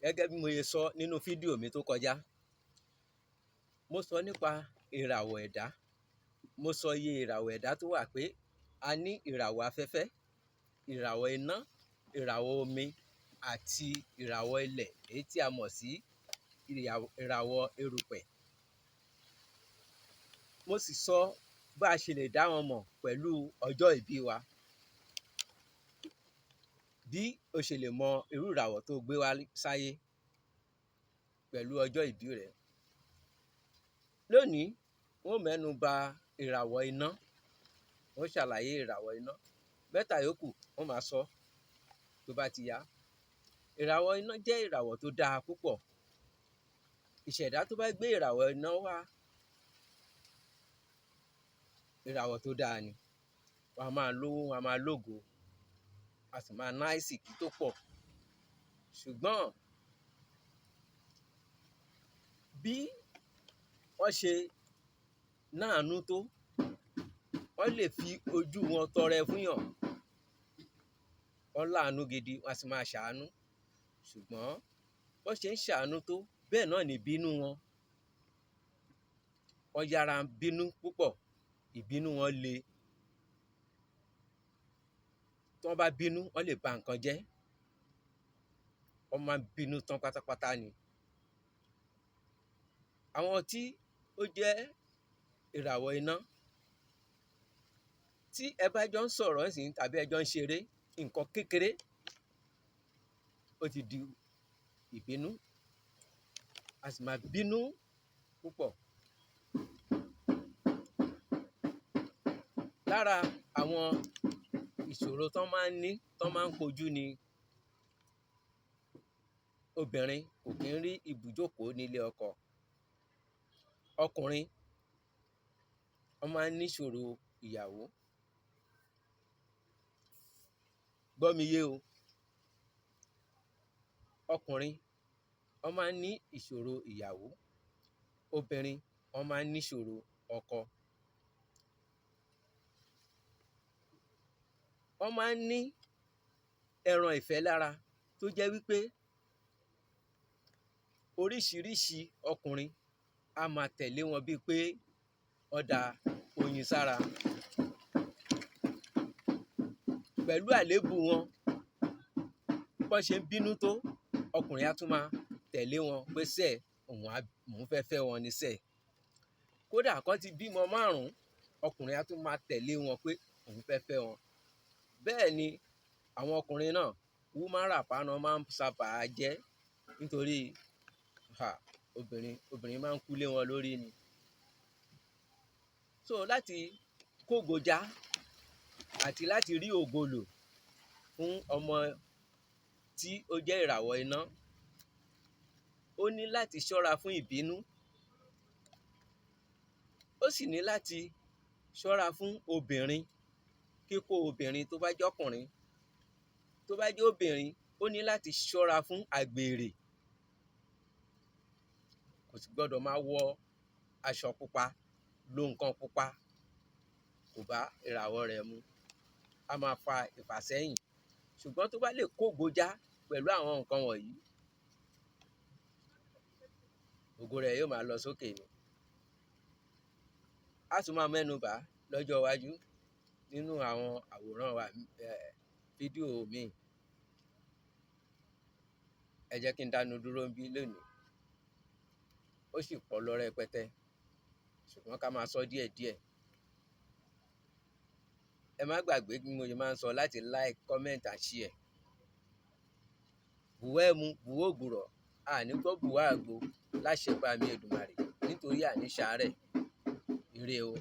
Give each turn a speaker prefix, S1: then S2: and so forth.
S1: Gẹ́gẹ́ bí mo ṣe sọ nínú fídíò mi tó kọjá, mo sọ nípa ìràwọ̀ ẹ̀dá. Mo sọ iye ìràwọ̀ ẹ̀dá tó wà pé a ní ìràwọ̀ afẹ́fẹ́, ìràwọ̀ iná, ìràwọ̀ omi àti ìràwọ̀ ilẹ̀, èyí tí a mọ̀ sí ìràwọ̀ erùpẹ̀. Mo sì sọ bá a ṣe lè dá wọn mọ̀ pẹ̀lú ọjọ́ ìbí wa. Bí o ṣe lè mọ irú ìràwọ̀ tó gbé wá sáyé pẹ̀lú ọjọ́ ìbí rẹ̀. Lónìí, wọ́n mẹ́nu bà ìràwọ̀ iná. Wọ́n ṣàlàyé ìràwọ̀ iná. Mẹ́ta yòókù wọ́n máa sọ tó bá ti yá. Ìràwọ̀ iná jẹ́ ìràwọ̀ tó dáa púpọ̀. Ìṣẹ̀dá tó bá gbé ìràwọ̀ iná wá, ìràwọ̀ tó dáa ni. Wọ́n á máa lówó, wọ́n á máa lógo, a sì máa ná àìsìkí tó pọ̀. Ṣùgbọ́n bí wọ́n ṣe láàánú tó, wọ́n lè fi ojú wọn tọrẹ fúnyàn. Wọ́n láàánú gidi, wọ́n á sì máa ṣàánú. Ṣùgbọ́n wọ́n ṣe ń ṣàánú tó, bẹ́ẹ̀ náà ni ìbínú wọn. Wọ́n yára bínú púpọ̀, ìbínú wọn le. Tí wọ́n bá bínú, wọ́n lè ba nǹkan jẹ́. Wọ́n máa ń bínú tán pátápátá ni. Àwọn tí ó jẹ́ ìràwọ̀ iná, tí ẹ bá jọ ń sọ̀rọ̀ nísìnyí tàbí ẹ jọ ń ṣeré, nǹkan kékeré ó ti di ìbínú, a sì máa bínú púpọ̀. Lára àwọn ìṣòro tán máa ń ní, tán máa ń kojú ni obìnrin kò kí ń rí ibùjókòó nílé ọkọ. Ọkùnrin, wọ́n máa ń níṣòro ìyàwó. Gbọ́ mi yé o. Ọkùnrin, wọ́n máa ń ní ìṣòro ìyàwó. Obìnrin, wọ́n máa ń níṣòro ọkọ. Wọ́n máa ń ní ẹran ìfẹ́ lára tó jẹ́ wípé oríṣiríṣi ọkùnrin á máa tẹ̀lé wọn bíi pé wọ́n da oyin sára. Pẹ̀lú àléébù wọn, bọ́n ṣe ń bínú tó, ọkùnrin á tún máa tẹ̀lé wọn pé sẹ́ẹ̀, òun fẹ́ fẹ́ wọn ni sẹ́ẹ̀. Kódà kán ti bímọ 5, ọkùnrin á tún máa tẹ̀lé wọn pé òun fẹ́ fẹ́ wọn. Bẹ́ẹ̀ ni àwọn ọkùnrin náà, woman wrapper náà máa ń sábà jẹ́, nítorí obìnrin máa ń kú lé wọn lórí ni. So láti kógojá àti láti rí ògo lò fún ọmọ tí ó jẹ́ ìràwọ̀ iná, ó ní láti ṣọ́ra fún ìbínú. Ó sì ní láti ṣọ́ra fún obìnrin, kíkó obìnrin tó bá jọ́kùnrin. Tó bá jẹ́ obìnrin, ó ní láti ṣọ́ra fún àgbèrè. Kò sì gbọdọ̀ máa wọ aṣọ pupa, lo nǹkan pupa, kò bá ìràwọ̀ rẹ̀ mu. Á máa fa ìfàsẹ́yìn. Ṣùgbọ́n tó bá lè kógojá pẹ̀lú àwọn nǹkan wọ̀nyí, ògo rẹ̀ yóò máa lọ sókè ni. Á tún máa mẹ́nu bà lọ́jọ́ iwájú nínú àwọn àwòrán wa, fídíò míì. Ẹ jẹ́ kí n dánu dúró níbí lónìí. Ó sì pọ̀ lọ rẹpẹtẹ, ṣùgbọ́n ká máa sọ díẹ̀díẹ̀. Ẹ má gbàgbé bí mo ṣe máa ń sọ láti like, comment and share. Bùwá ẹmu, bùwá ògùrọ̀, àní gbọ́ bùwá àgbo láṣẹ Ọba mi Èdùmàrè, nítorí àní ṣàárẹ̀. Ire o.